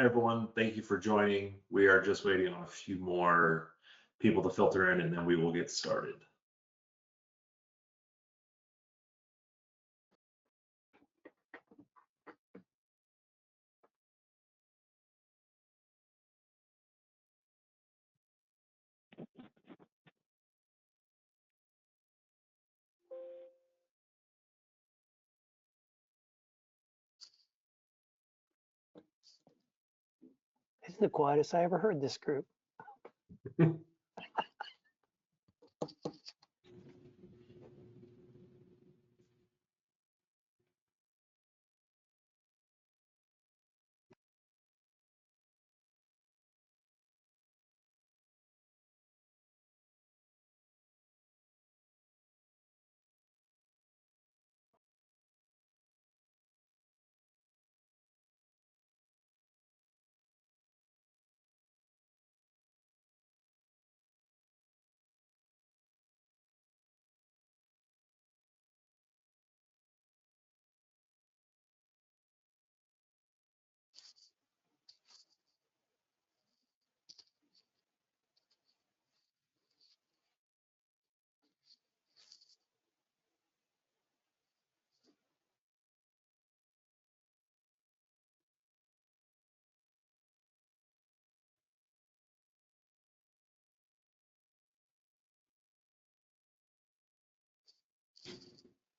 everyone, thank you for joining. We are just waiting on a few more people to filter in, and then we will get started. This is the quietest I ever heard this group.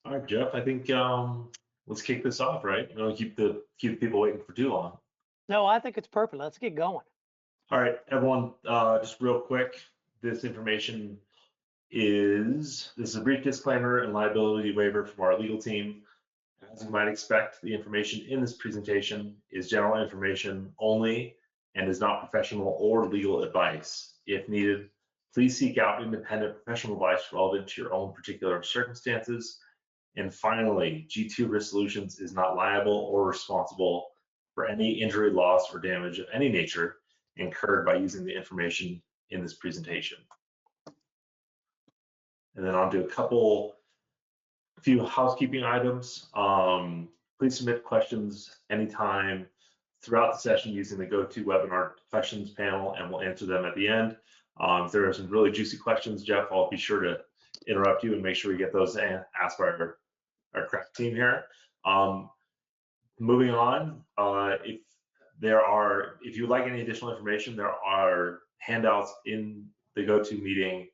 All right, Jeff, I think let's kick this off, right? We don't keep the people waiting for too long. No, I think it's perfect. Let's get going. All right, everyone, just real quick, this information this is a brief disclaimer and liability waiver from our legal team. As you might expect, the information in this presentation is general information only and is not professional or legal advice. If needed, please seek out independent professional advice relevant to your own particular circumstances. And finally, G2 Risk Solutions is not liable or responsible for any injury, loss, or damage of any nature incurred by using the information in this presentation. And then on to a few housekeeping items. Please submit questions anytime throughout the session using the GoToWebinar questions panel, and we'll answer them at the end. If there are some really juicy questions, Jeff, I'll be sure to interrupt you and make sure we get those asked by our craft team here. Moving on, if you would like any additional information, there are handouts in the GoToMeeting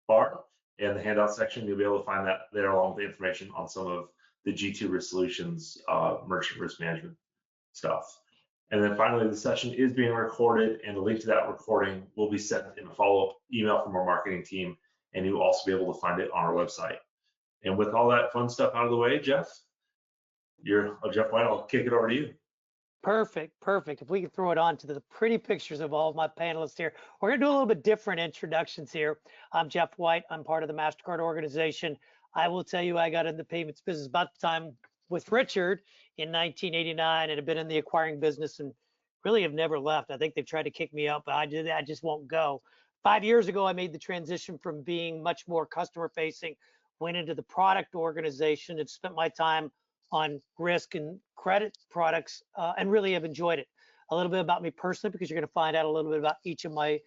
bar in the handout section. You'll be able to find that there along with the information on some of the G2 Risk Solutions merchant risk management stuff. And then finally, the session is being recorded, and the link to that recording will be sent in a follow-up email from our marketing team, and you'll also be able to find it on our website. And with all that fun stuff out of the way, Jeff, Jeff White, I'll kick it over to you. Perfect. If we can throw it on to the pretty pictures of all of my panelists here. We're gonna do a little bit different introductions here. I'm Jeff White. I'm part of the MasterCard organization. I will tell you, I got in the payments business about the time with Richard in 1989 and have been in the acquiring business and really have never left. I think they've tried to kick me out, but I just won't go. 5 years ago, I made the transition from being much more customer facing, went into the product organization and spent my time on risk and credit products and really have enjoyed it. A little bit about me personally, because you're going to find out a little bit about each of my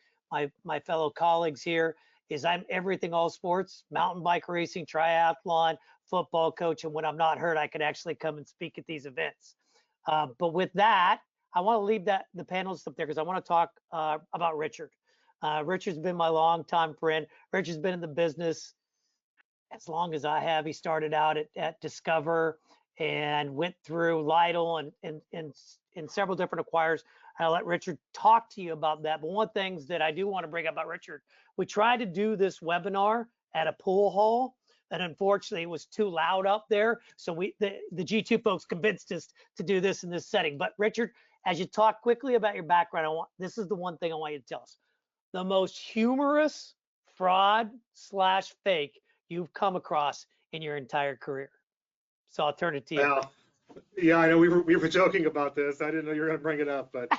fellow colleagues here, is I'm everything all sports, mountain bike racing, triathlon, football coach, and when I'm not hurt, I could actually come and speak at these events. But with that, I want to leave the panelists up there because I want to talk about Richard. Richard's been my longtime friend. Richard's been in the business as long as I have. He started out at Discover and went through Lidl and several different acquirers. I'll let Richard talk to you about that. But one of the things that I do want to bring up about Richard, we tried to do this webinar at a pool hall, and unfortunately it was too loud up there. So the G2 folks convinced us to do this in this setting. But Richard, as you talk quickly about your background, this is the one thing I want you to tell us. The most humorous fraud/fake you've come across in your entire career. So I'll turn it to you. Well, yeah, I know we were joking about this. I didn't know you were going to bring it up, but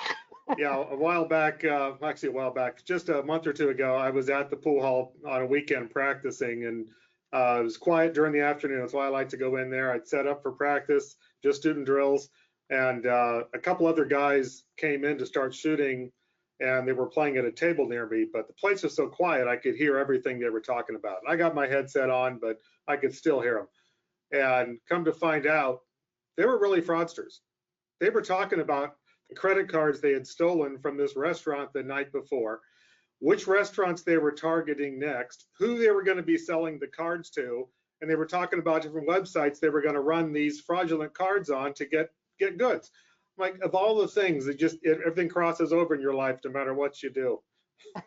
yeah, a while back, just a month or two ago, I was at the pool hall on a weekend practicing, and it was quiet during the afternoon. That's why I like to go in there. I'd set up for practice, just student drills, And a couple other guys came in to start shooting, and they were playing at a table near me, but the place was so quiet I could hear everything they were talking about. I got my headset on, but I could still hear them. And come to find out, they were really fraudsters. They were talking about the credit cards they had stolen from this restaurant the night before, which restaurants they were targeting next, who they were going to be selling the cards to, and they were talking about different websites they were going to run these fraudulent cards on to get goods. Like, of all the things, everything crosses over in your life no matter what you do.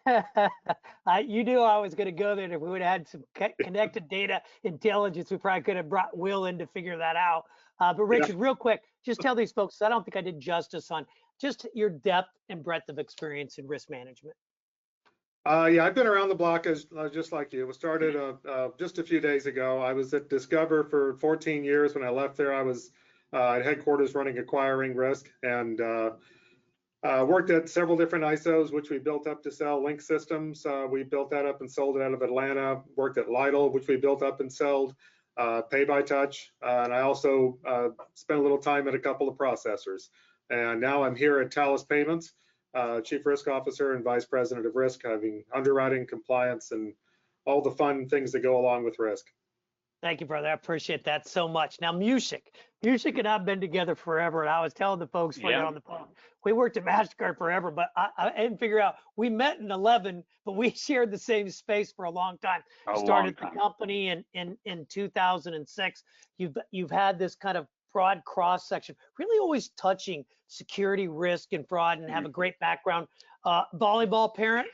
You knew I was going to go there. And if we would have had some connected data intelligence, we probably could have brought Will in to figure that out. But Richard, real quick, just tell these folks, I don't think I did justice on just your depth and breadth of experience in risk management. Yeah, I've been around the block as just like you. It started just a few days ago. I was at Discover for 14 years. When I left there, I was at headquarters running acquiring risk, and worked at several different ISOs, which we built up to sell. Link Systems, we built that up and sold it out of Atlanta. Worked at Lidl, which we built up and sold. Pay by Touch, and I also spent a little time at a couple of processors. And now I'm here at Talus Payments, Chief Risk Officer and Vice President of Risk, having underwriting, compliance, and all the fun things that go along with risk. Thank you, brother. I appreciate that so much. Now, Music and I've been together forever, and I was telling the folks when you're on the phone, we worked at MasterCard forever, but I didn't figure out, we met in 11, but we shared the same space for a long time. Started the company in 2006. You've had this kind of broad cross section, really always touching security, risk, and fraud, and have a great background. Volleyball parent,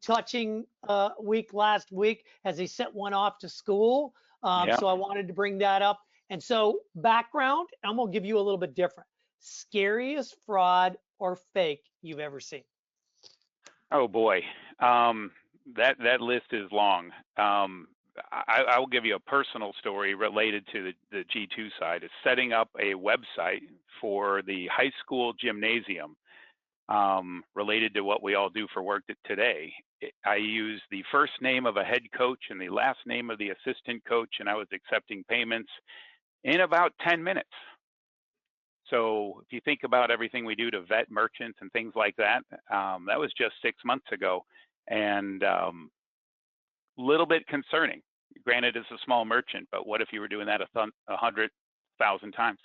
touching last week as he sent one off to school. So I wanted to bring that up. And so background, I'm gonna give you a little bit different. Scariest fraud or fake you've ever seen? Oh boy, that list is long. I will give you a personal story related to the G2 side. Is setting up a website for the high school gymnasium related to what we all do for work today. I used the first name of a head coach and the last name of the assistant coach, and I was accepting payments in about 10 minutes. So if you think about everything we do to vet merchants and things like that, that was just 6 months ago, and a little bit concerning. Granted, it's a small merchant, but what if you were doing that 100,000 times?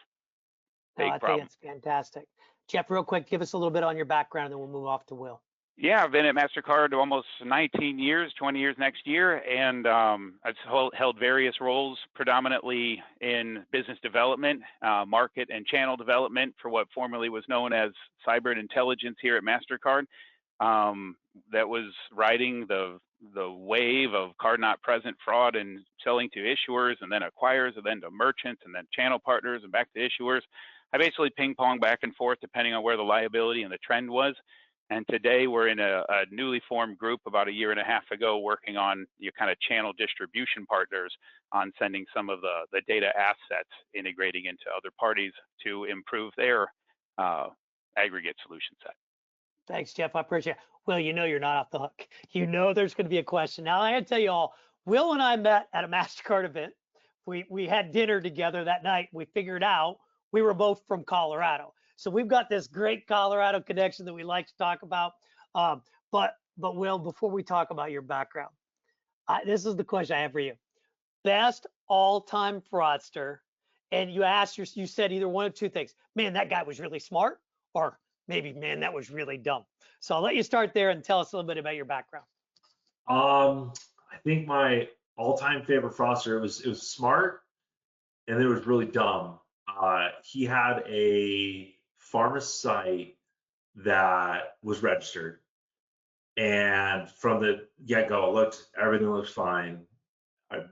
Big problem. I think it's fantastic. Jeff, real quick, give us a little bit on your background, and then we'll move off to Will. Yeah, I've been at MasterCard almost 19 years, 20 years next year, and I've held various roles, predominantly in business development, market and channel development for what formerly was known as cyber and intelligence here at MasterCard. That was riding the wave of card not present fraud and selling to issuers, and then acquirers, and then to merchants, and then channel partners, and back to issuers. I basically ping-pong back and forth depending on where the liability and the trend was. And today we're in a newly formed group about a year and a half ago, working on your kind of channel distribution partners on sending some of the data assets, integrating into other parties to improve their aggregate solution set. Thanks, Jeff. I appreciate it. Will, you know you're not off the hook. You know there's going to be a question. Now, I got to tell you all, Will and I met at a MasterCard event. We had dinner together that night. We figured out we were both from Colorado. So we've got this great Colorado connection that we like to talk about. But Will, before we talk about your background, this is the question I have for you. Best all-time fraudster, and you said either one of two things. Man, that guy was really smart, or maybe, man, that was really dumb. So I'll let you start there and tell us a little bit about your background. I think my all-time favorite fraudster, it was smart, and it was really dumb. He had a pharmacy site that was registered, and from the get-go, everything looked fine.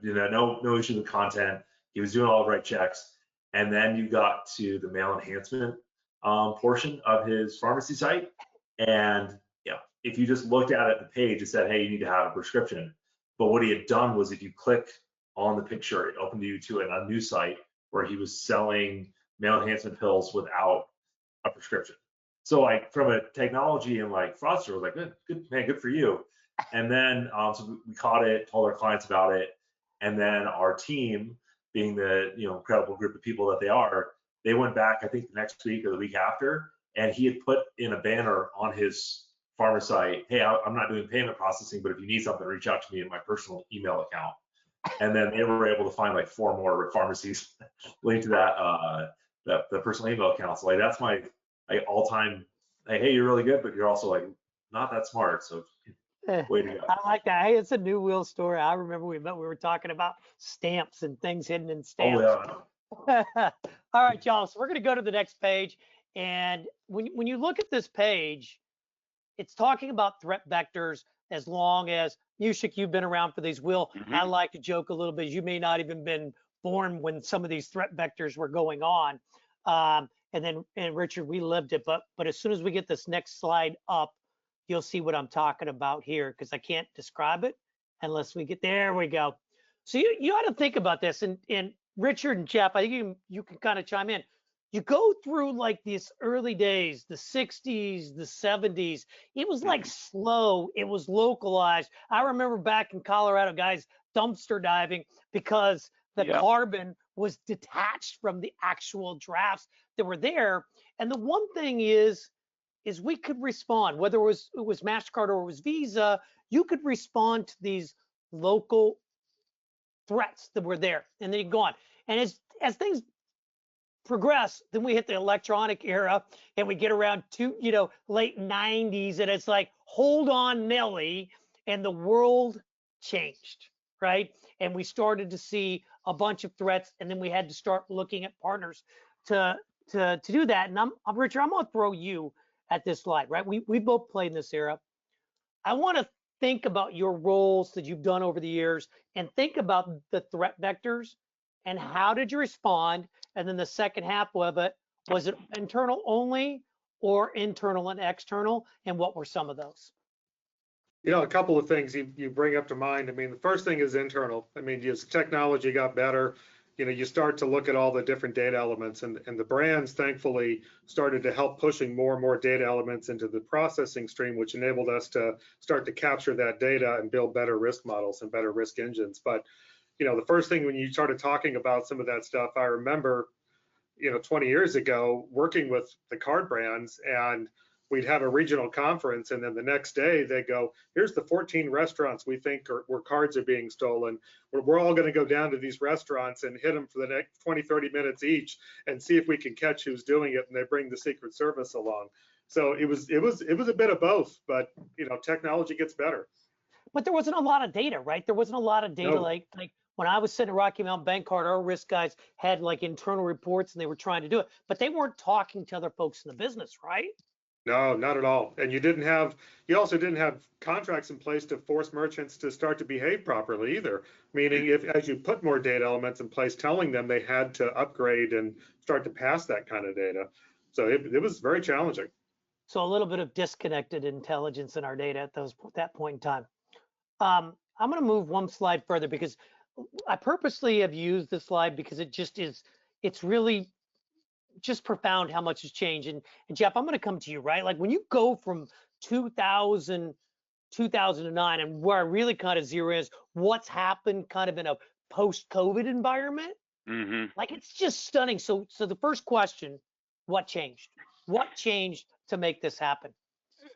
No issue with content. He was doing all the right checks, and then you got to the mail enhancement portion of his pharmacy site, and if you just looked at it, the page, it said, hey, you need to have a prescription. But what he had done was, if you click on the picture, it opened you to a new site where he was selling mail enhancement pills without a prescription. So like, from a technology and like fraudster, was like, good man, good for you. And then so we caught it, told our clients about it, and then our team, being the incredible group of people that they are, they went back, I think the next week or the week after, and he had put in a banner on his farmer site, hey, I'm not doing payment processing, but if you need something, reach out to me in my personal email account. And then they were able to find like 4 more pharmacies linked to that the personal email account. So like that's my all-time, like, hey, you're really good, but you're also like not that smart. So way to go. I like that. Hey, it's a new Will story. I remember we were talking about stamps and things hidden in Oh stamps. yeah. All right, y'all. So we're going to go to the next page. And when you look at this page, it's talking about threat vectors. As long as Mushik, you've been around for these. Will, I like to joke a little bit. You may not even been born when some of these threat vectors were going on. And Richard, we lived it. But as soon as we get this next slide up, you'll see what I'm talking about here, because I can't describe it unless we get there. We go. So you ought to think about this. And Richard and Jeff, I think you can kind of chime in. You go through like these early days, the 60s, the 70s. It was like slow. It was localized. I remember back in Colorado, guys dumpster diving because the carbon was detached from the actual drafts that were there. And the one thing is we could respond, whether it was MasterCard or it was Visa, you could respond to these local threats that were there, and then you go on. And as things progress, then we hit the electronic era, and we get around to late 90s, and it's like, hold on, Nelly, and the world changed, right? And we started to see a bunch of threats, and then we had to start looking at partners to do that. And I'm Richard, I'm gonna throw you at this slide, right? We both played in this era. I want to think about your roles that you've done over the years and think about the threat vectors and how did you respond? And then the second half of it, was it internal only or internal and external? And what were some of those? A couple of things you bring up to mind. I mean, the first thing is internal. I mean, as technology got better, you start to look at all the different data elements, and the brands thankfully started to help pushing more and more data elements into the processing stream, which enabled us to start to capture that data and build better risk models and better risk engines. But, the first thing when you started talking about some of that stuff, I remember, 20 years ago working with the card brands, and we'd have a regional conference, and then the next day they go, here's the 14 restaurants we think where cards are being stolen. We're all going to go down to these restaurants and hit them for the next 20-30 minutes each and see if we can catch who's doing it, and they bring the Secret Service along. So it was a bit of both, but technology gets better. But there wasn't a lot of data, right? There wasn't a lot of data. No. Like when I was sitting at Rocky Mountain Bank Card, our risk guys had like internal reports and they were trying to do it, but they weren't talking to other folks in the business, right? No, not at all. And you also didn't have contracts in place to force merchants to start to behave properly either. Meaning as you put more data elements in place, telling them they had to upgrade and start to pass that kind of data. So it was very challenging. So a little bit of disconnected intelligence in our data at that point in time. I'm going to move one slide further because I purposely have used this slide because it's really just profound how much has changed. And Jeff, I'm going to come to you, right? Like when you go from 2000, 2009, and where I really kind of zero in is what's happened kind of in a post-COVID environment. Like it's just stunning. So the first question, what changed? What changed to make this happen?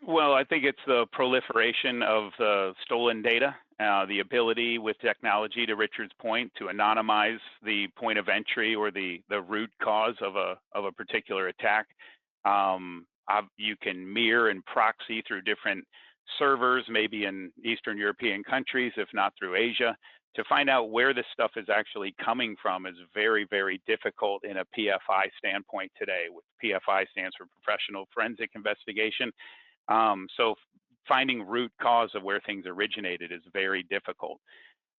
Well, I think it's the proliferation of the stolen data, the ability with technology, to Richard's point, to anonymize the point of entry or the root cause of a particular attack. You can mirror and proxy through different servers, maybe in Eastern European countries, if not through Asia. To find out where this stuff is actually coming from is very, very difficult in a PFI standpoint today. With PFI stands for Professional Forensic Investigation. So finding root cause of where things originated is very difficult.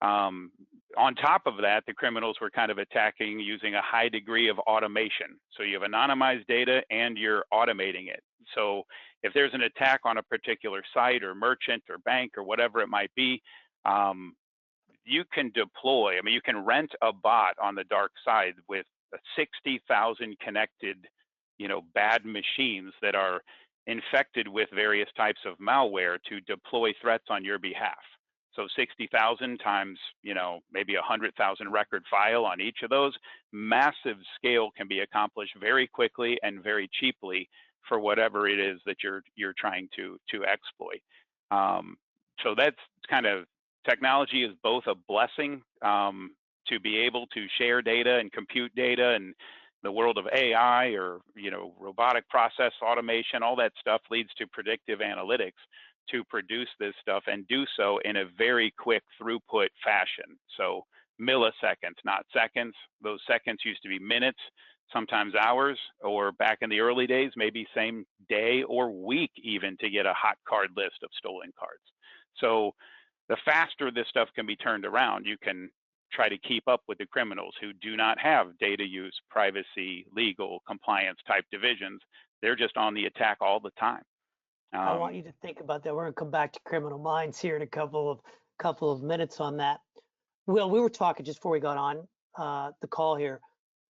On top of that, the criminals were kind of attacking using a high degree of automation. So you have anonymized data and you're automating it. So if there's an attack on a particular site or merchant or bank or whatever it might be, you can deploy, you can rent a bot on the dark side with 60,000 connected, bad machines that are infected with various types of malware to deploy threats on your behalf. So 60,000 times, maybe 100,000 record file on each of those. Massive scale can be accomplished very quickly and very cheaply for whatever it is that you're trying to exploit. So that's kind of, technology is both a blessing to be able to share data and compute data, and the world of AI or robotic process automation, all that stuff leads to predictive analytics to produce this stuff and do so in a very quick throughput fashion. So milliseconds, not seconds. Those seconds used to be minutes, sometimes hours, or back in the early days, maybe same day or week even to get a hot card list of stolen cards. So the faster this stuff can be turned around, you can try to keep up with the criminals who do not have data use, privacy, legal, compliance type divisions. They're just on the attack all the time. I want you to think about that. We're going to come back to Criminal Minds here in a couple of minutes on that. Will, we were talking just before we got on the call here.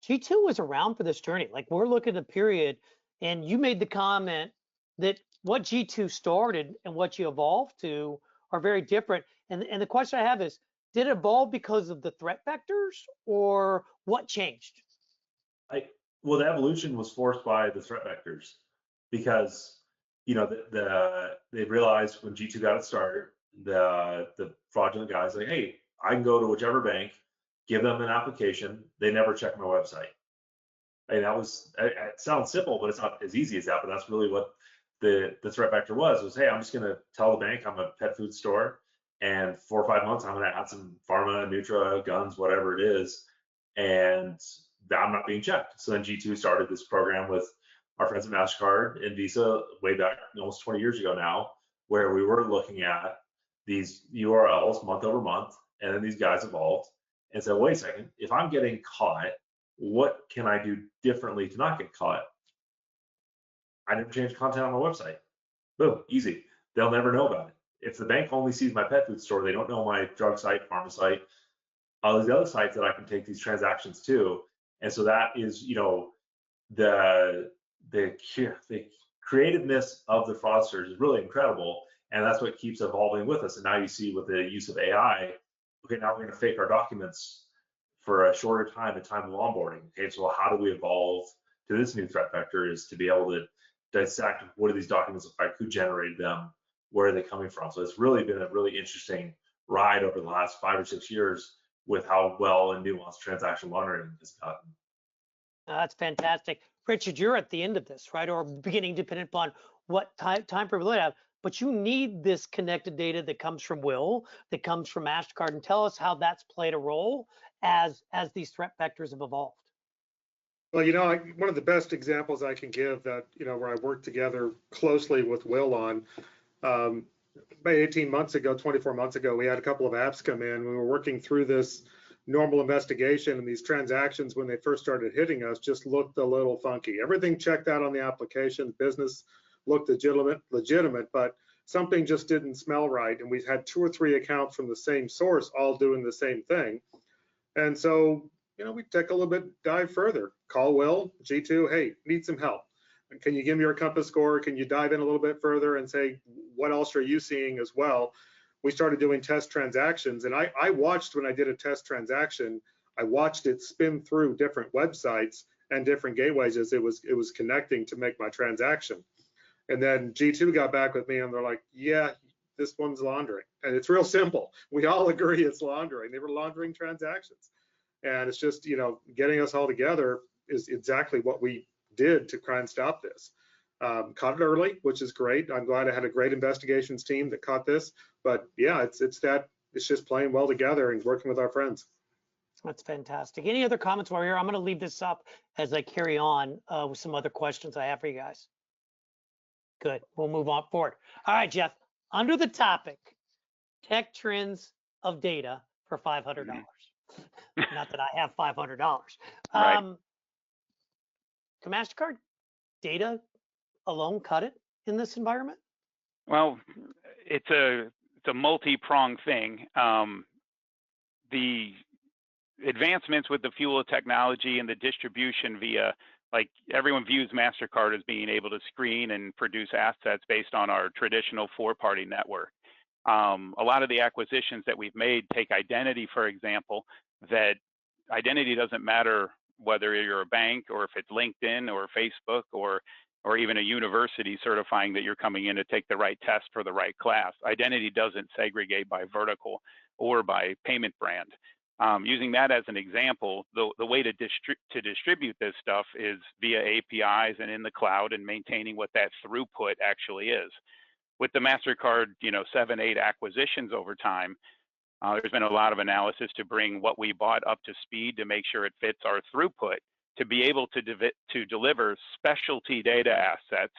G2 was around for this journey. Like, we're looking at the period, and you made the comment that what G2 started and what you evolved to are very different. And the question I have is, did it evolve because of the threat vectors, or what changed? Well, the evolution was forced by the threat vectors, because they realized when G2 got it started, the fraudulent guys like, hey, I can go to whichever bank, give them an application, they never check my website. And it sounds simple, but it's not as easy as that. But that's really what the threat vector was, hey, I'm just going to tell the bank I'm a pet food store, and 4 or 5 months I'm going to add some pharma, Nutra, guns, whatever it is, and I'm not being checked. So then G2 started this program with our friends at MasterCard and Visa way back almost 20 years ago now, where we were looking at these URLs month over month, and then these guys evolved and said, wait a second, if I'm getting caught, what can I do differently to not get caught? I never change content on my website. Boom, easy. They'll never know about it. If the bank only sees my pet food store, they don't know my drug site, pharma site, all these other sites that I can take these transactions to. And so that is, the creativeness of the fraudsters is really incredible, and that's what keeps evolving with us. And now you see with the use of AI, okay, now we're going to fake our documents for a shorter time of onboarding. Okay, so how do we evolve to this new threat vector is to be able to dissect what do these documents look like, who generated them, where are they coming from. So it's really been a really interesting ride over the last 5 or 6 years with how well and nuanced transaction monitoring has gotten. That's fantastic. Richard, you're at the end of this, right? Or beginning, depending upon what time frame we have. But you need this connected data that comes from Will, that comes from MasterCard, and tell us how that's played a role as these threat vectors have evolved. Well, one of the best examples I can give that, where I worked together closely with Will on, about 18 months ago, 24 months ago, we had a couple of apps come in. We were working through this normal investigation, and these transactions, when they first started hitting us, just looked a little funky. Everything checked out on the application, business looked legitimate, but something just didn't smell right. And we had 2 or 3 accounts from the same source all doing the same thing. And so, we take a little bit dive further. Call Will, G2, hey, need some help. Can you give me your Compass score? Can you dive in a little bit further and say, what else are you seeing as well? We started doing test transactions, and I watched when I did a test transaction, I watched it spin through different websites and different gateways as it was connecting to make my transaction. And then G2 got back with me and they're like, yeah, this one's laundering. And it's real simple. We all agree it's laundering. They were laundering transactions. And it's just, getting us all together is exactly what we did to try and stop this. Caught it early, which is great. I'm glad I had a great investigations team that caught this. But yeah, it's just playing well together and working with our friends. That's fantastic. Any other comments while we're here? I'm going to leave this up as I carry on with some other questions I have for you guys. Good. We'll move on forward. All right, Jeff. Under the topic, tech trends of data for $500. Not that I have $500. Right. Can MasterCard data alone cut it in this environment? Well, it's a multi-pronged thing. The advancements with the fuel technology and the distribution via, like, everyone views MasterCard as being able to screen and produce assets based on our traditional 4-party network. A lot of the acquisitions that we've made take identity, for example, that identity doesn't matter whether you're a bank or if it's LinkedIn or Facebook or even a university certifying that you're coming in to take the right test for the right class. Identity doesn't segregate by vertical or by payment brand. Using that as an example, the way to distribute this stuff is via APIs and in the cloud and maintaining what that throughput actually is. With the MasterCard, 7, 8 acquisitions over time, there's been a lot of analysis to bring what we bought up to speed to make sure it fits our throughput to be able to deliver specialty data assets.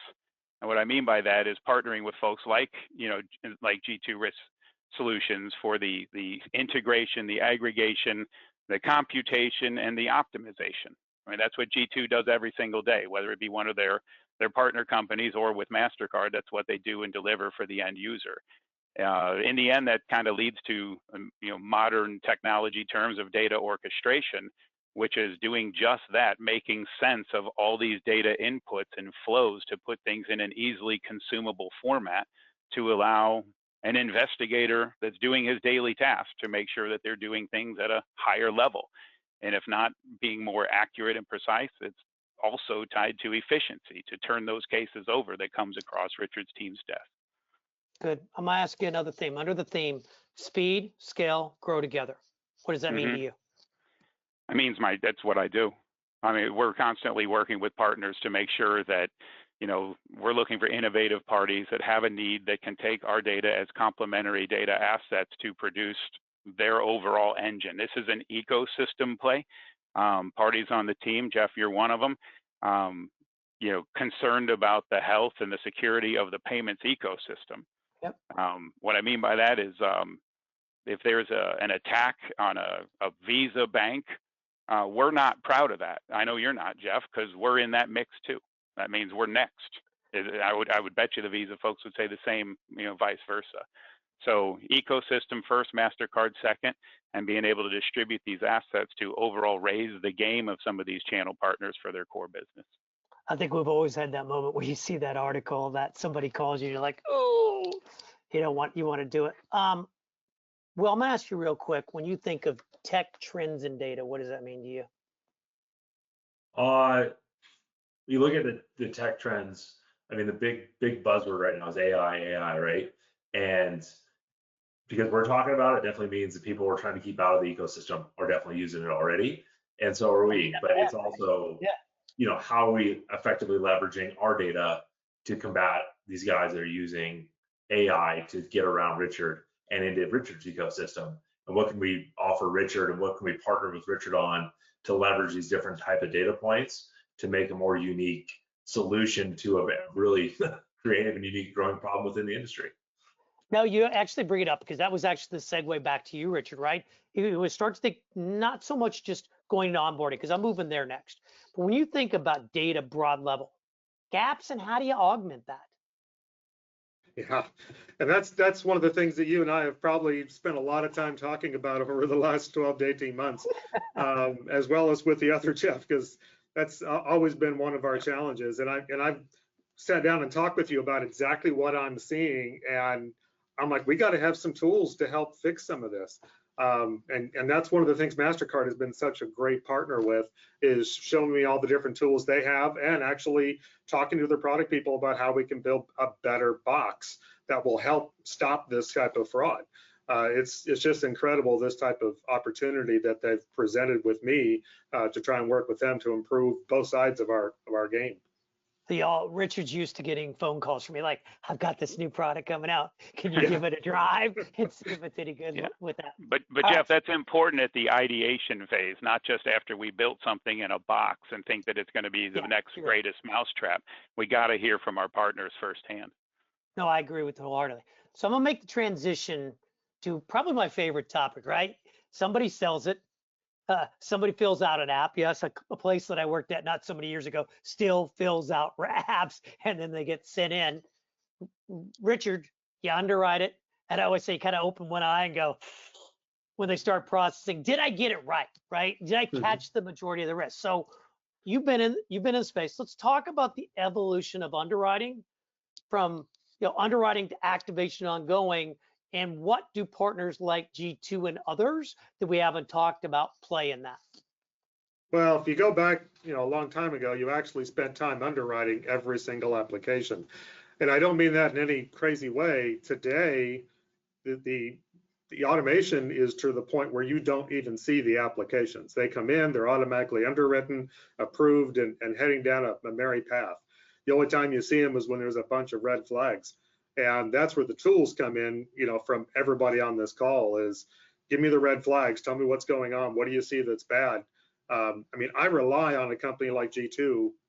And what I mean by that is partnering with folks like G2 Risk Solutions for the integration, the aggregation, the computation, and the optimization. I mean, that's what G2 does every single day, whether it be one of their partner companies or with MasterCard. That's what they do and deliver for the end user. In the end, that kind of leads to modern technology terms of data orchestration, which is doing just that, making sense of all these data inputs and flows to put things in an easily consumable format to allow an investigator that's doing his daily task to make sure that they're doing things at a higher level. And if not being more accurate and precise, it's also tied to efficiency to turn those cases over that comes across Richard's team's desk. Good. I'm gonna ask you another theme. Under the theme, speed, scale, grow together. What does that mean to you? It means that's what I do. I mean, we're constantly working with partners to make sure that, we're looking for innovative parties that have a need that can take our data as complementary data assets to produce their overall engine. This is an ecosystem play. Parties on the team, Jeff, you're one of them, concerned about the health and the security of the payments ecosystem. Yep. What I mean by that is if there's an attack on a Visa bank, we're not proud of that. I know you're not, Jeff, because we're in that mix too. That means we're next. I would bet you the Visa folks would say the same, vice versa. So ecosystem first, MasterCard second, and being able to distribute these assets to overall raise the game of some of these channel partners for their core business. I think we've always had that moment where you see that article that somebody calls you, you're like, oh, you want to do it. Well, I'm gonna ask you real quick, when you think of tech trends in data, what does that mean to you? You look at the tech trends, I mean, the big buzzword right now is AI, right? And because we're talking about it, definitely means that people we're trying to keep out of the ecosystem are definitely using it already. And so are we, but it's also, how are we effectively leveraging our data to combat these guys that are using AI to get around Richard and into Richard's ecosystem? And what can we offer Richard and what can we partner with Richard on to leverage these different type of data points to make a more unique solution to a really creative and unique growing problem within the industry? No, you actually bring it up because that was actually the segue back to you, Richard, right? It was start to think not so much just going to onboarding, because I'm moving there next. But when you think about data broad level, gaps and how do you augment that? Yeah, and that's one of the things that you and I have probably spent a lot of time talking about over the last 12 to 18 months, as well as with the other Jeff, because that's always been one of our challenges. And I've sat down and talked with you about exactly what I'm seeing, and I'm like, we got to have some tools to help fix some of this. And that's one of the things MasterCard has been such a great partner with, is showing me all the different tools they have and actually talking to their product people about how we can build a better box that will help stop this type of fraud. It's just incredible, this type of opportunity that they've presented with me to try and work with them to improve both sides of our game. Richard's used to getting phone calls from me like, I've got this new product coming out. Can you give it a drive and see if it's any good with that? But Jeff, that's important at the ideation phase, not just after we built something in a box and think that it's going to be the next greatest mousetrap. We got to hear from our partners firsthand. No, I agree with it wholeheartedly. So I'm gonna make the transition to probably my favorite topic, right? Somebody sells it. Somebody fills out an app. Yes, a place that I worked at not so many years ago still fills out apps and then they get sent in. Richard, you underwrite it. And I always say, kind of open one eye and go, when they start processing, did I get it right? Right? Did I catch the majority of the risk? So you've been in space. Let's talk about the evolution of underwriting from underwriting to activation ongoing And what do partners like G2 and others that we haven't talked about play in that? Well, if you go back, a long time ago, you actually spent time underwriting every single application. And I don't mean that in any crazy way. Today, the automation is to the point where you don't even see the applications. They come in, they're automatically underwritten, approved, and heading down a merry path. The only time you see them is when there's a bunch of red flags. And that's where the tools come in, from everybody on this call is, give me the red flags, tell me what's going on, what do you see that's bad? I rely on a company like G2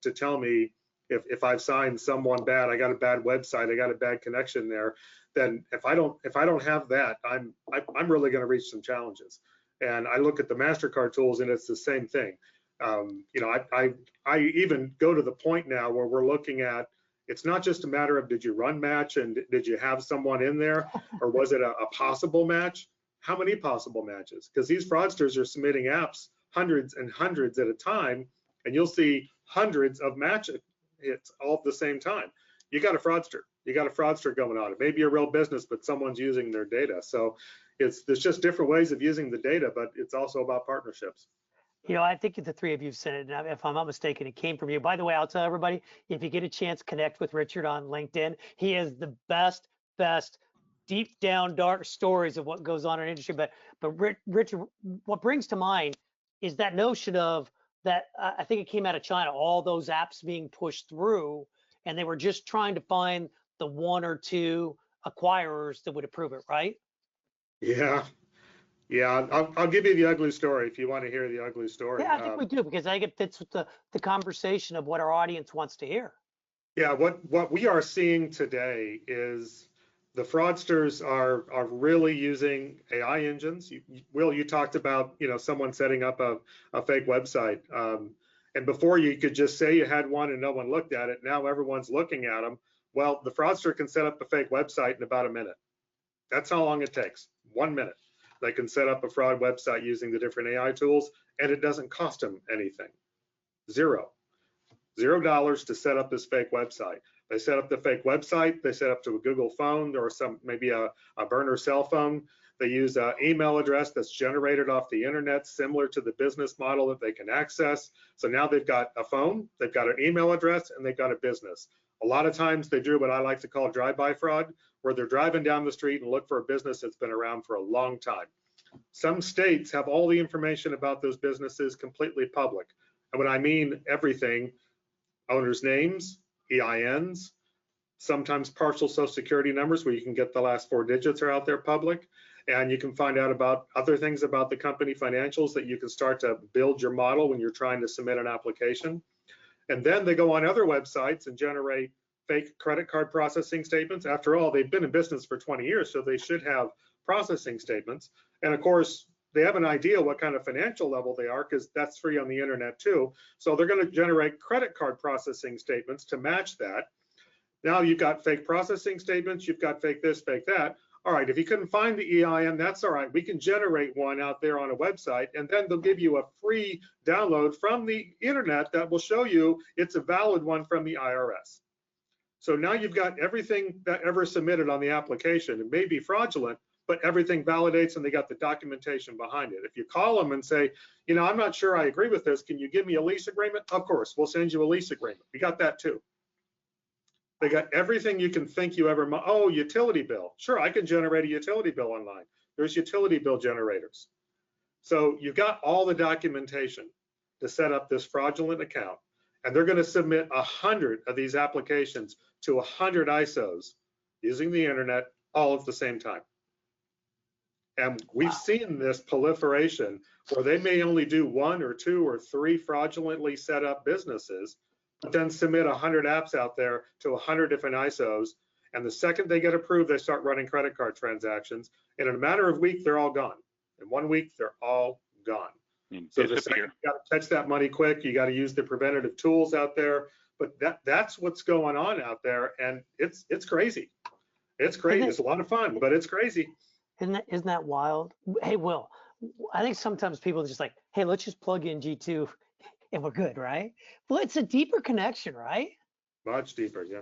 to tell me if I've signed someone bad, I got a bad website, I got a bad connection there, then if I don't have that, I'm really going to reach some challenges. And I look at the MasterCard tools and it's the same thing. I even go to the point now where we're looking at, it's not just a matter of did you run match and did you have someone in there, or was it a possible match? How many possible matches? Because these fraudsters are submitting apps hundreds and hundreds at a time, and you'll see hundreds of match hits all at the same time. You got a fraudster going on. It may be a real business, but someone's using their data. So there's just different ways of using the data, but it's also about partnerships. I think the three of you said it, and if I'm not mistaken, it came from you. By the way, I'll tell everybody, if you get a chance, connect with Richard on LinkedIn. He is the best deep down dark stories of what goes on in industry. But Richard, what brings to mind is that notion of that, I think it came out of China, all those apps being pushed through, and they were just trying to find the one or two acquirers that would approve it, right? Yeah. I'll give you the ugly story if you want to hear the ugly story. Yeah, I think we do, because I think it fits with the conversation of what our audience wants to hear. Yeah, what we are seeing today is the fraudsters are really using AI engines. Will, you talked about someone setting up a fake website, and before you could just say you had one and no one looked at it. Now everyone's looking at them. Well, the fraudster can set up a fake website in about a minute. That's how long it takes. 1 minute. They can set up a fraud website using the different AI tools, and it doesn't cost them anything. $0 to set up this fake website. They set up the fake website, they set up to a Google phone or maybe a burner cell phone. They use an email address that's generated off the internet, similar to the business model that they can access. So now they've got a phone, they've got an email address, and they've got a business. A lot of times they do what I like to call drive-by fraud, where they're driving down the street and look for a business that's been around for a long time. Some states have all the information about those businesses completely public. And when I mean everything, owners' names, EINs, sometimes partial social security numbers where you can get the last 4 digits are out there public. And you can find out about other things about the company financials that you can start to build your model when you're trying to submit an application. And then they go on other websites and generate fake credit card processing statements. After all, they've been in business for 20 years, so they should have processing statements. And of course, they have an idea what kind of financial level they are, because that's free on the internet too. So they're going to generate credit card processing statements to match that. Now you've got fake processing statements, you've got fake this, fake that. All right, if you couldn't find the EIN, that's all right. We can generate one out there on a website, and then they'll give you a free download from the internet that will show you it's a valid one from the IRS. So now you've got everything that ever submitted on the application. It may be fraudulent, but everything validates and they got the documentation behind it. If you call them and say, I'm not sure I agree with this, can you give me a lease agreement? Of course, we'll send you a lease agreement. We got that too. They got everything you can think you ever, oh, utility bill. Sure, I can generate a utility bill online. There's utility bill generators. So you've got all the documentation to set up this fraudulent account, and they're going to submit 100 of these applications to 100 ISOs using the internet all at the same time. And we've seen this proliferation where they may only do 1 or 2 or 3 fraudulently set up businesses, but then submit 100 apps out there to 100 different ISOs. And the second they get approved, they start running credit card transactions. And in a matter of weeks, they're all gone. In 1 week, they're all gone. So the second, you got to catch that money quick. You got to use the preventative tools out there. But that's what's going on out there, and it's crazy. It's crazy. It's a lot of fun, but it's crazy. Isn't that wild? Hey, Will, I think sometimes people are just like, hey, let's just plug in G2 and we're good, right? Well, it's a deeper connection, right? Much deeper, yeah.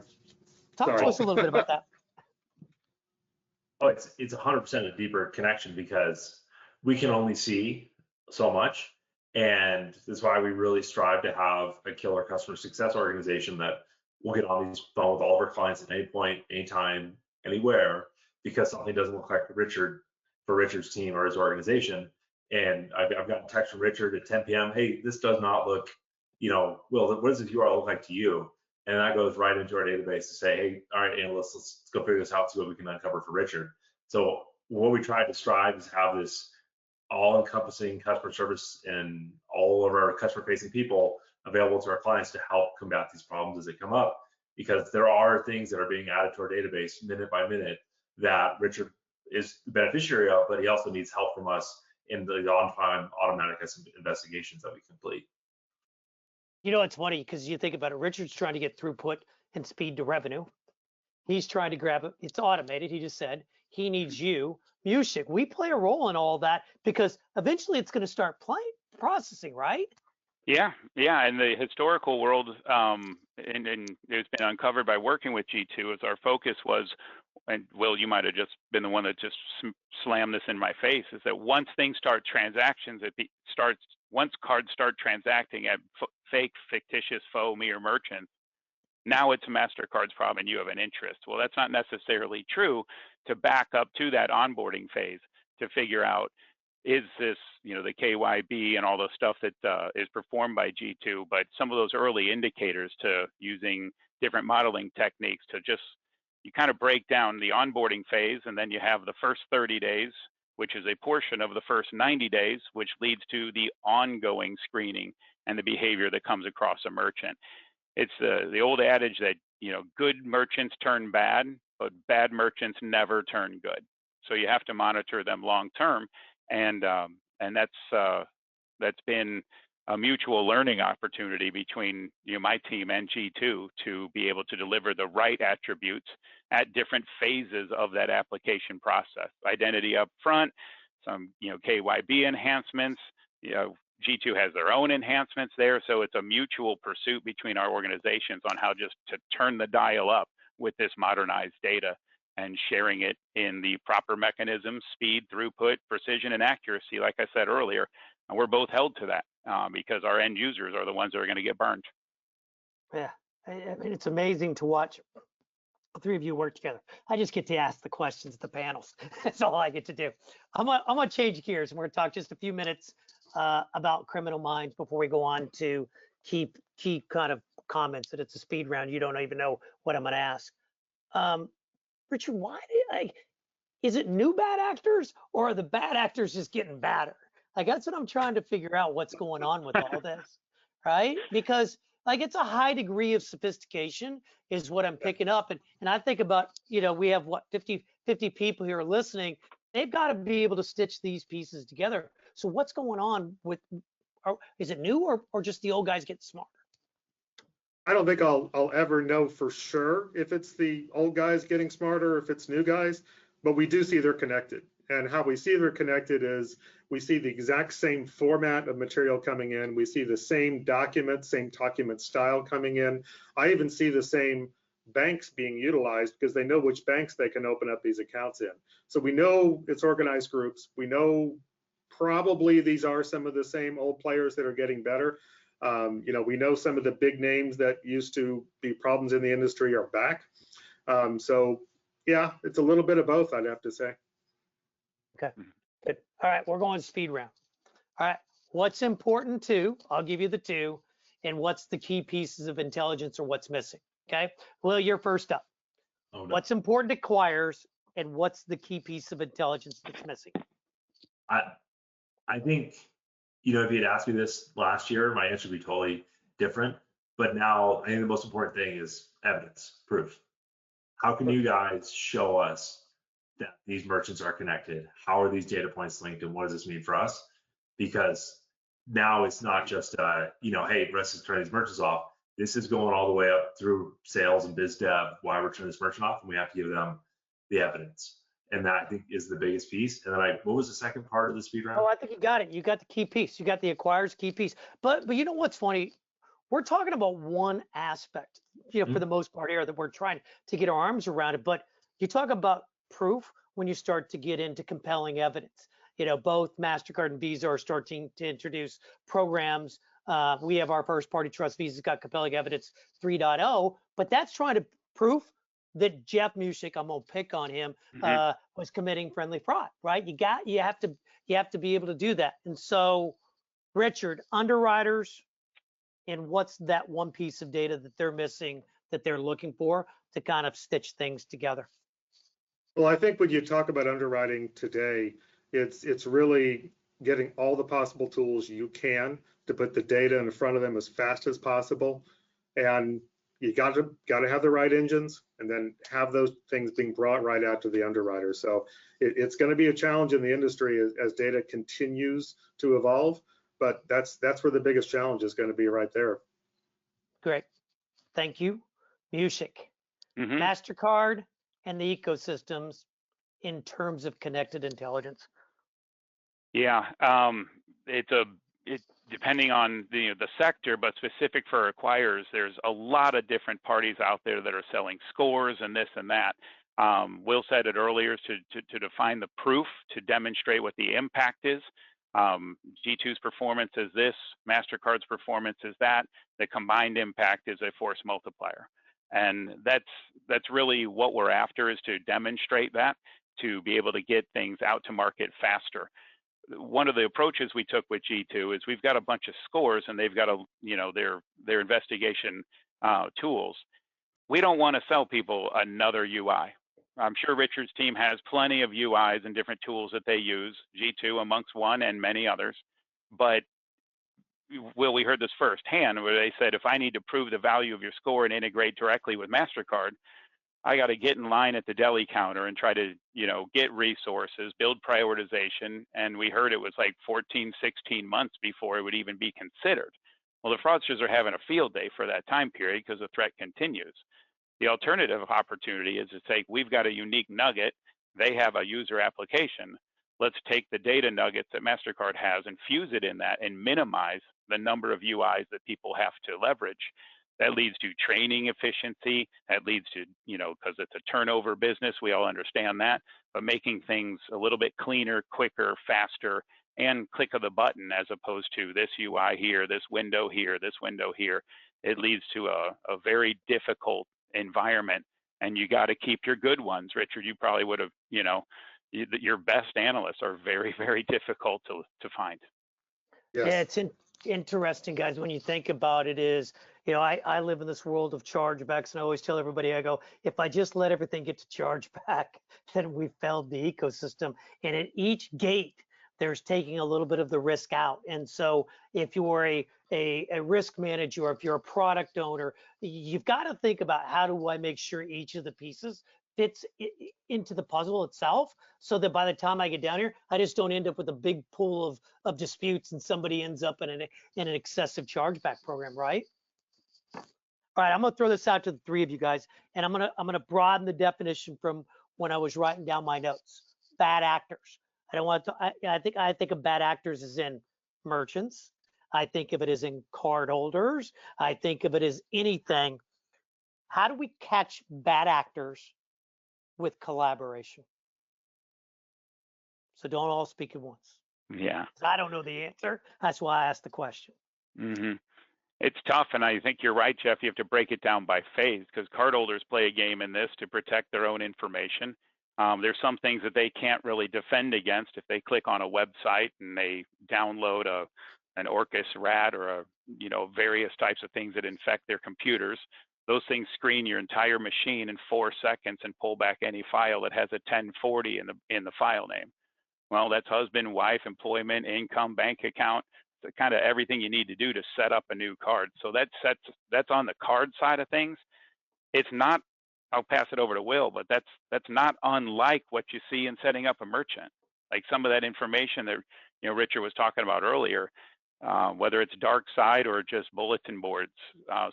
Talk to us a little bit about that. Oh, it's 100% a deeper connection because we can only see so much, and that's why we really strive to have a killer customer success organization that will get on these phone with all of our clients at any point, anytime, anywhere, because something doesn't look like Richard for Richard's team or his organization. And I've gotten a text from Richard at 10 p.m. Hey, this does not look, Will, what does this URL look like to you? And that goes right into our database to say, hey, all right, analysts, let's go figure this out, see what we can uncover for Richard. So what we try to strive is have this all-encompassing customer service and all of our customer-facing people available to our clients to help combat these problems as they come up. Because there are things that are being added to our database minute by minute that Richard is the beneficiary of, but he also needs help from us in the on-time automatic investigations that we complete. It's funny because you think about it. Richard's trying to get throughput and speed to revenue. He's trying to grab it. It's automated. He just said he needs you. Music, we play a role in all that because eventually it's going to start processing, right? Yeah. In the historical world, and it's been uncovered by working with G2, as our focus was, and Will, you might have just been the one that just slammed this in my face, is that once things start transactions, once cards start transacting at fake, fictitious, faux, mere merchants, now it's MasterCard's problem and you have an interest. Well, that's not necessarily true. To back up to that onboarding phase to figure out, is this, the KYB and all the stuff that is performed by G2, but some of those early indicators to using different modeling techniques to just, you kind of break down the onboarding phase, and then you have the first 30 days, which is a portion of the first 90 days, which leads to the ongoing screening and the behavior that comes across a merchant. It's the old adage that, good merchants turn bad, but bad merchants never turn good. So you have to monitor them long term, and that's been a mutual learning opportunity between my team and G2 to be able to deliver the right attributes at different phases of that application process. Identity up front, some KYB enhancements. G2 has their own enhancements there, so it's a mutual pursuit between our organizations on how just to turn the dial up with this modernized data and sharing it in the proper mechanisms, speed, throughput, precision, and accuracy, like I said earlier. And we're both held to that because our end users are the ones that are going to get burned. Yeah, I mean, it's amazing to watch the three of you work together. I just get to ask the questions at the panels. That's all I get to do. I'm gonna change gears and we're gonna talk just a few minutes about Criminal Minds before we go on to key kind of comments. That it's a speed round. You don't even know what I'm gonna ask. Richard, is it new bad actors or are the bad actors just getting badder? That's what I'm trying to figure out, what's going on with all this, right? Because it's a high degree of sophistication is what I'm picking up. And I think about, we have 50 people here listening. They've got to be able to stitch these pieces together. So what's going on is it new or just the old guys getting smarter? I don't think I'll ever know for sure if it's the old guys getting smarter or if it's new guys, but we do see they're connected. And how we see they're connected is we see the exact same format of material coming in. We see the same document style coming in. I even see the same banks being utilized because they know which banks they can open up these accounts in. So we know it's organized groups. We know probably these are some of the same old players that are getting better. We know some of the big names that used to be problems in the industry are back. So yeah, it's a little bit of both, I'd have to say. Okay, good. All right, we're going speed round. All right, what's important to, I'll give you the two, and what's the key pieces of intelligence or what's missing, okay? Well, you're first up. Oh, no. What's important to acquirers and what's the key piece of intelligence that's missing? I think, if you'd asked me this last year, my answer would be totally different. But now I think the most important thing is evidence, proof. How can you guys show us that these merchants are connected? How are these data points linked and what does this mean for us? Because now it's not just, hey, let's turn these merchants off. This is going all the way up through sales and biz dev, why we're turning this merchant off, and we have to give them the evidence. And that, I think, is the biggest piece. And then what was the second part of the speed round? Oh, I think you got it. You got the key piece. You got the acquirers key piece. But you know what's funny? We're talking about one aspect, for the most part here that we're trying to get our arms around it. But you talk about proof. when you start to get into compelling evidence. You know, both MasterCard and Visa are starting to introduce programs. We have our first party trust. Visa's got compelling evidence 3.0, but that's trying to prove that Jeff Musick, I'm gonna pick on him, was committing friendly fraud, right? You have to be able to do that. And so, Richard, underwriters, and what's that one piece of data that they're missing that they're looking for to kind of stitch things together? Well, I think when you talk about underwriting today, it's really getting all the possible tools you can to put the data in front of them as fast as possible. And you got to have the right engines, and then have those things being brought right out to the underwriter. So it's going to be a challenge in the industry as data continues to evolve, but that's where the biggest challenge is going to be right there. Great, thank you. Musick, MasterCard and the ecosystems in terms of connected intelligence. Yeah, it's depending on the sector, but specific for acquirers, there's a lot of different parties out there that are selling scores and this and that. Will said it earlier, to define the proof, to demonstrate what the impact is. G2's performance is this, MasterCard's performance is that. The combined impact is a force multiplier. And that's really what we're after, is to demonstrate that, to be able to get things out to market faster. One of the approaches we took with G2 is we've got a bunch of scores, and they've got their investigation tools. We don't want to sell people another UI. I'm sure Richard's team has plenty of UIs and different tools that they use, G2 amongst one and many others. But Will, we heard this firsthand where they said, if I need to prove the value of your score and integrate directly with MasterCard, I got to get in line at the deli counter and try to, get resources, build prioritization. And we heard it was like 14, 16 months before it would even be considered. Well, the fraudsters are having a field day for that time period because the threat continues. The alternative opportunity is to say, we've got a unique nugget. They have a user application. Let's take the data nuggets that MasterCard has and fuse it in that and minimize the number of UIs that people have to leverage. That leads to training efficiency. That leads to, because it's a turnover business, we all understand that, but making things a little bit cleaner, quicker, faster, and click of the button as opposed to this UI here, this window here, this window here. It leads to a very difficult environment, and you got to keep your good ones. Richard, you probably would have, your best analysts are very, very difficult to find. Yes. Yeah, it's interesting, guys, when you think about it is, I live in this world of chargebacks, and I always tell everybody, I go, if I just let everything get to chargeback, then we failed the ecosystem. And at each gate, there's taking a little bit of the risk out. And so if you're a risk manager, or if you're a product owner, you've got to think about, how do I make sure each of the pieces fits into the puzzle itself, so that by the time I get down here, I just don't end up with a big pool of disputes and somebody ends up in an excessive chargeback program, right? All right, I'm gonna throw this out to the three of you guys, and I'm gonna broaden the definition from when I was writing down my notes. Bad actors. I don't want to. I think of bad actors as in merchants. I think of it as in card holders. I think of it as anything. How do we catch bad actors with collaboration? So don't all speak at once. Yeah. I don't know the answer. That's why I asked the question. Mm-hmm. It's tough, and I think you're right, Jeff. You have to break it down by phase, because cardholders play a game in this to protect their own information. There's some things that they can't really defend against if they click on a website and they download an Orcus RAT or various types of things that infect their computers. Those things screen your entire machine in 4 seconds and pull back any file that has a 1040 in the file name. Well, that's husband, wife, employment, income, bank account, kind of everything you need to do to set up a new card. So that's on the card side of things. It's not, I'll pass it over to Will, but that's not unlike what you see in setting up a merchant. Like some of that information that Richard was talking about earlier, whether it's dark side or just bulletin boards.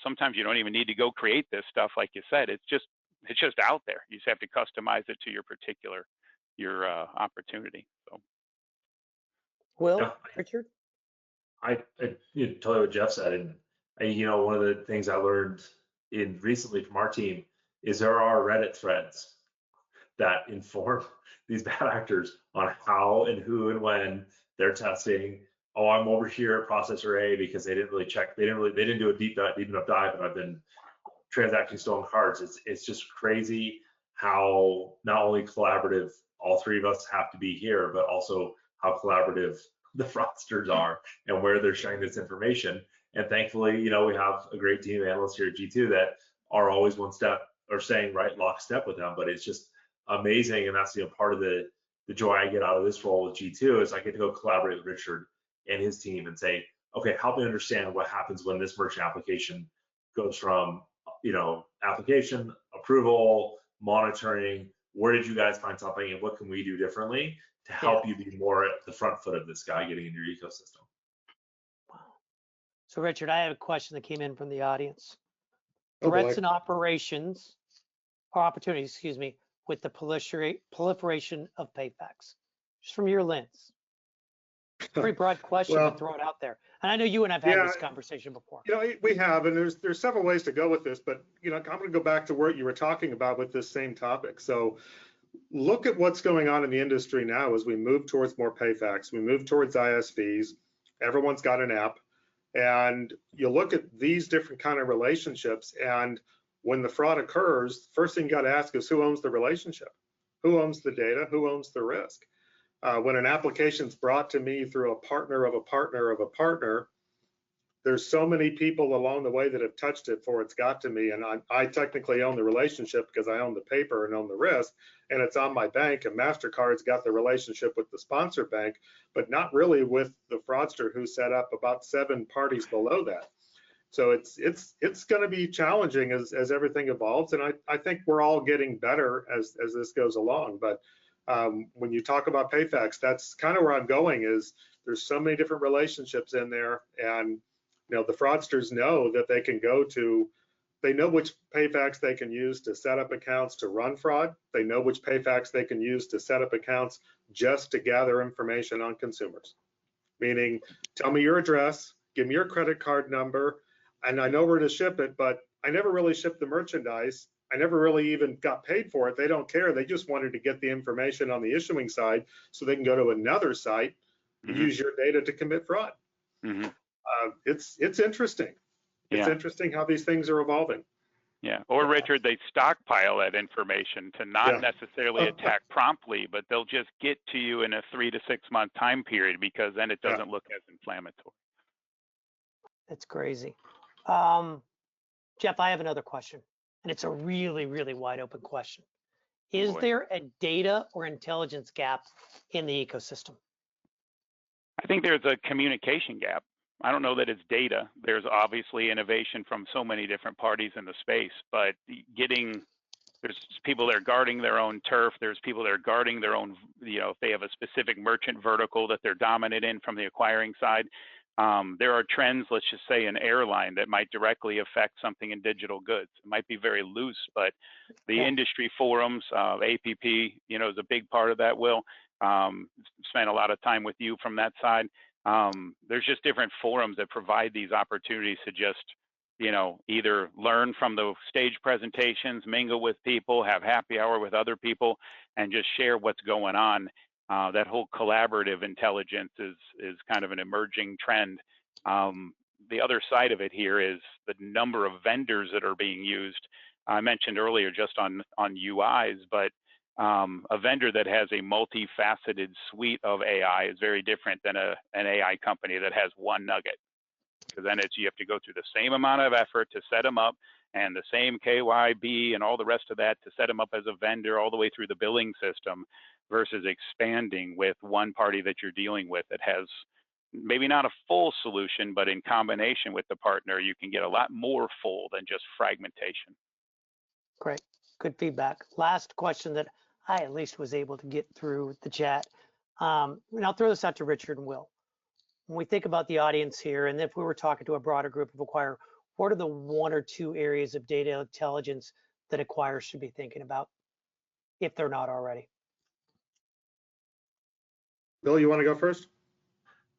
Sometimes you don't even need to go create this stuff, like you said. It's just out there. You just have to customize it to your particular opportunity. So, Will, Yeah. Richard? I totally what Jeff said, and one of the things I learned recently from our team is there are Reddit threads that inform these bad actors on how and who and when they're testing. Oh, I'm over here at processor A because they didn't really check. They didn't do a deep enough dive, and I've been transacting stolen cards. It's just crazy how not only collaborative all three of us have to be here, but also how collaborative the fraudsters are and where they're sharing this information. And thankfully, you know, we have a great team of analysts here at G2 that are always one step or staying right lockstep with them. But it's just amazing, and that's, you know, part of the joy I get out of this role with G2 is I get to go collaborate with Richard and his team and say, okay, help me understand what happens when this merchant application goes from, you know, application approval, monitoring, where did you guys find something and what can we do differently to help you be more at the front foot of this guy getting in your ecosystem. Wow. So Richard, I have a question that came in from the audience. Oh, boy. Threats and operations, or opportunities, excuse me, with the proliferation of PayFacs, just from your lens. Pretty broad question, Well, but throw it out there. And I know you and I've had yeah, this conversation before. You know, we have, and there's several ways to go with this, but you know, I'm going to go back to what you were talking about with this same topic. So look at what's going on in the industry now as we move towards more PayFacs, we move towards ISVs, everyone's got an app, and you look at these different kind of relationships, and when the fraud occurs, first thing you got to ask is who owns the relationship? Who owns the data? Who owns the risk? When an application's brought to me through a partner of a partner of a partner, there's so many people along the way that have touched it before it's got to me, and I technically own the relationship because I own the paper and own the risk, and it's on my bank, and MasterCard's got the relationship with the sponsor bank, but not really with the fraudster who set up about 7 parties below that. So it's going to be challenging as everything evolves, and I think we're all getting better as this goes along. But when you talk about PayFacs, that's kind of where I'm going. Is there's so many different relationships in there, and you know, the fraudsters know that they can go to, they know which PayFacs they can use to set up accounts to run fraud. They know which PayFacs they can use to set up accounts just to gather information on consumers. Meaning, tell me your address, give me your credit card number, and I know where to ship it, but I never really shipped the merchandise. I never really even got paid for it. They don't care. They just wanted to get the information on the issuing side so they can go to another site and use your data to commit fraud. It's interesting. It's interesting how these things are evolving. Yeah, or Richard, they stockpile that information to not necessarily attack promptly, but they'll just get to you in a 3 to 6 month time period because then it doesn't look as inflammatory. That's crazy. Jeff, I have another question, and it's a really, really wide open question. Is there a data or intelligence gap in the ecosystem? I think there's a communication gap. I don't know that it's data. There's obviously innovation from so many different parties in the space, but there's people that are guarding their own turf. There's people that are guarding their own, you know, if they have a specific merchant vertical that they're dominant in from the acquiring side. There are trends, let's just say an airline, that might directly affect something in digital goods. It might be very loose, but the industry forums, APP, you know, is a big part of that. Will spent a lot of time with you from that side. There's just different forums that provide these opportunities to just, you know, either learn from the stage presentations, mingle with people, have happy hour with other people, and just share what's going on. That whole collaborative intelligence is kind of an emerging trend. The other side of it here is the number of vendors that are being used. I mentioned earlier just on UIs, but a vendor that has a multifaceted suite of AI is very different than an AI company that has one nugget. Because then you have to go through the same amount of effort to set them up, and the same KYB and all the rest of that to set them up as a vendor all the way through the billing system, versus expanding with one party that you're dealing with that has maybe not a full solution, but in combination with the partner, you can get a lot more full than just fragmentation. Great, good feedback. Last question that I at least was able to get through the chat. And I'll throw this out to Richard and Will. When we think about the audience here, and if we were talking to a broader group of acquirers, what are the 1 or 2 areas of data intelligence that acquirers should be thinking about, if they're not already? Bill, you want to go first?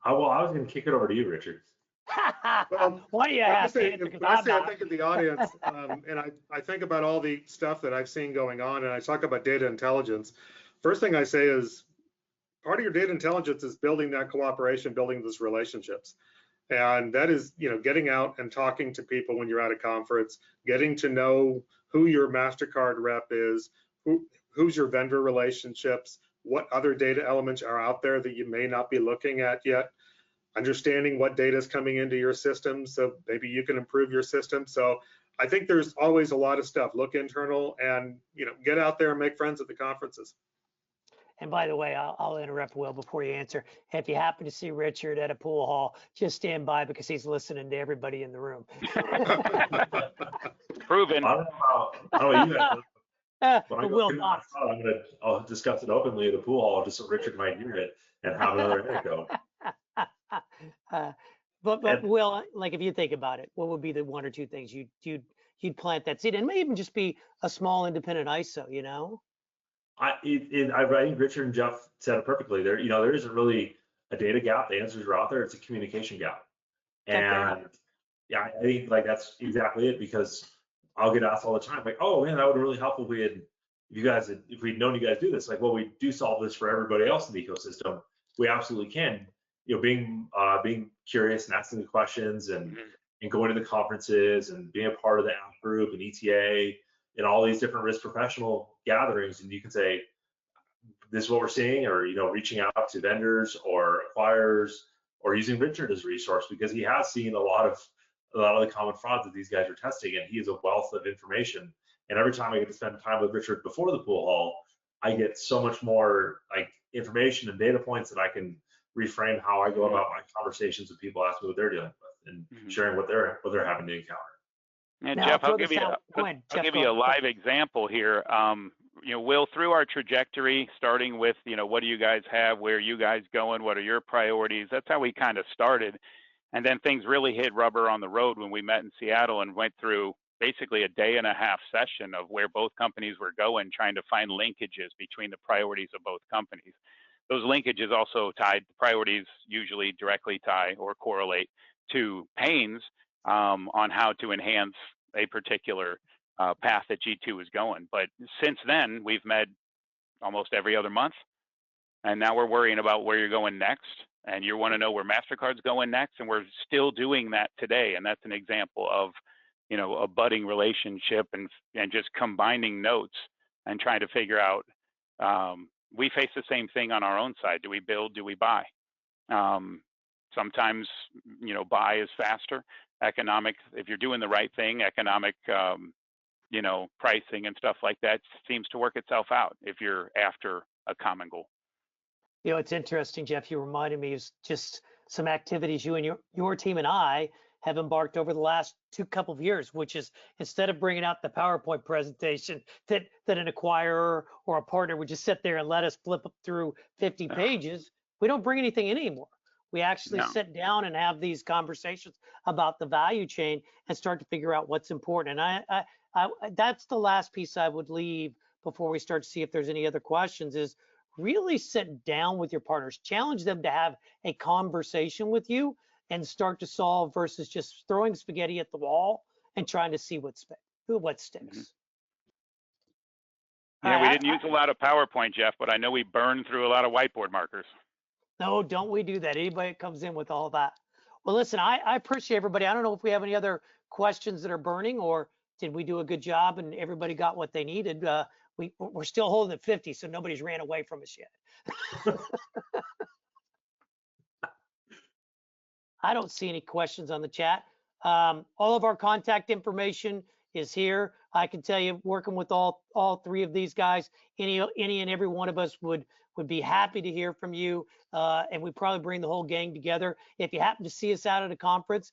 Well, I was going to kick it over to you, Richard. Well, Why do you I have just say, to? Because when I I'm say I not. think of the audience, and I think about all the stuff that I've seen going on, and I talk about data intelligence. First thing I say is part of your data intelligence is building that cooperation, building those relationships. And that is, getting out and talking to people when you're at a conference, getting to know who your MasterCard rep is, who's your vendor relationships, what other data elements are out there that you may not be looking at yet, understanding what data is coming into your system so maybe you can improve your system. So I think there's always a lot of stuff. Look internal and get out there and make friends at the conferences. And by the way, I'll interrupt Will before you answer. If you happen to see Richard at a pool hall, just stand by because he's listening to everybody in the room. Proven. I don't know about you guys, when I But go Will to not. I'll discuss it openly at the pool hall just so Richard might hear it and have another anecdote. But And Will, like if you think about it, what would be the one or two things you'd plant that seed? And it may even just be a small independent ISO, I think Richard and Jeff said it perfectly. There isn't really a data gap. The answers are out there. It's a communication gap. Okay, fair enough. And yeah, I think like that's exactly it, because I'll get asked all the time, like, oh man, that would really help if if we'd known you guys do this. Like, well, we do solve this for everybody else in the ecosystem. We absolutely can. Being curious and asking the questions and going to the conferences and being a part of the app group and ETA and all these different risk professional gatherings, and you can say, this is what we're seeing, or reaching out to vendors or acquirers, or using Richard as a resource because he has seen a lot of the common frauds that these guys are testing, and he is a wealth of information. And every time I get to spend time with Richard before the pool hall, I get so much more like information and data points that I can reframe how I go about my conversations with people, asking what they're dealing with, and sharing what they're having to encounter. And Now, Jeff, throw I'll give this you out. Go ahead, Jeff, I'll give go you a ahead. live example here. Will, through our trajectory, starting with, what do you guys have? Where are you guys going? What are your priorities? That's how we kind of started. And then things really hit rubber on the road when we met in Seattle and went through basically a day and a half session of where both companies were going, trying to find linkages between the priorities of both companies. Those linkages also tied, priorities usually directly tie or correlate to pains on how to enhance a particular path that G2 is going. But since then, we've met almost every other month. And now we're worrying about where you're going next. And you want to know where MasterCard's going next. And we're still doing that today. And that's an example of, a budding relationship and just combining notes and trying to figure out, we face the same thing on our own side. Do we build? Do we buy? Sometimes, buy is faster. Economic, if you're doing the right thing, economic, pricing and stuff like that seems to work itself out if you're after a common goal. It's interesting, Jeff. You reminded me of just some activities you and your team and I have embarked over the last couple of years, which is instead of bringing out the PowerPoint presentation that an acquirer or a partner would just sit there and let us flip up through 50 pages, we don't bring anything in anymore. We actually sit down and have these conversations about the value chain and start to figure out what's important. And I that's the last piece I would leave before we start to see if there's any other questions, is really sit down with your partners, challenge them to have a conversation with you and start to solve versus just throwing spaghetti at the wall and trying to see what sticks. Yeah, we didn't use a lot of PowerPoint, Jeff, but I know we burned through a lot of whiteboard markers. No, don't we do that? Anybody that comes in with all that. Well, listen, I appreciate everybody. I don't know if we have any other questions that are burning, or did we do a good job and everybody got what they needed? We're still holding at 50, so nobody's ran away from us yet. I don't see any questions on the chat. All of our contact information is here. I can tell you, working with all three of these guys, any and every one of us would be happy to hear from you, and we probably bring the whole gang together. If you happen to see us out at a conference,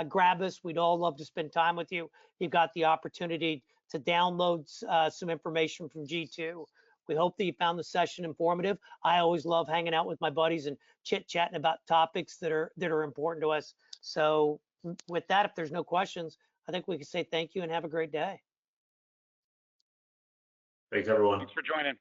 grab us. We'd all love to spend time with you. You've got the opportunity to download some information from G2. We hope that you found the session informative. I always love hanging out with my buddies and chit-chatting about topics that are important to us. So with that, if there's no questions, I think we can say thank you and have a great day. Thanks, everyone. Thanks for joining.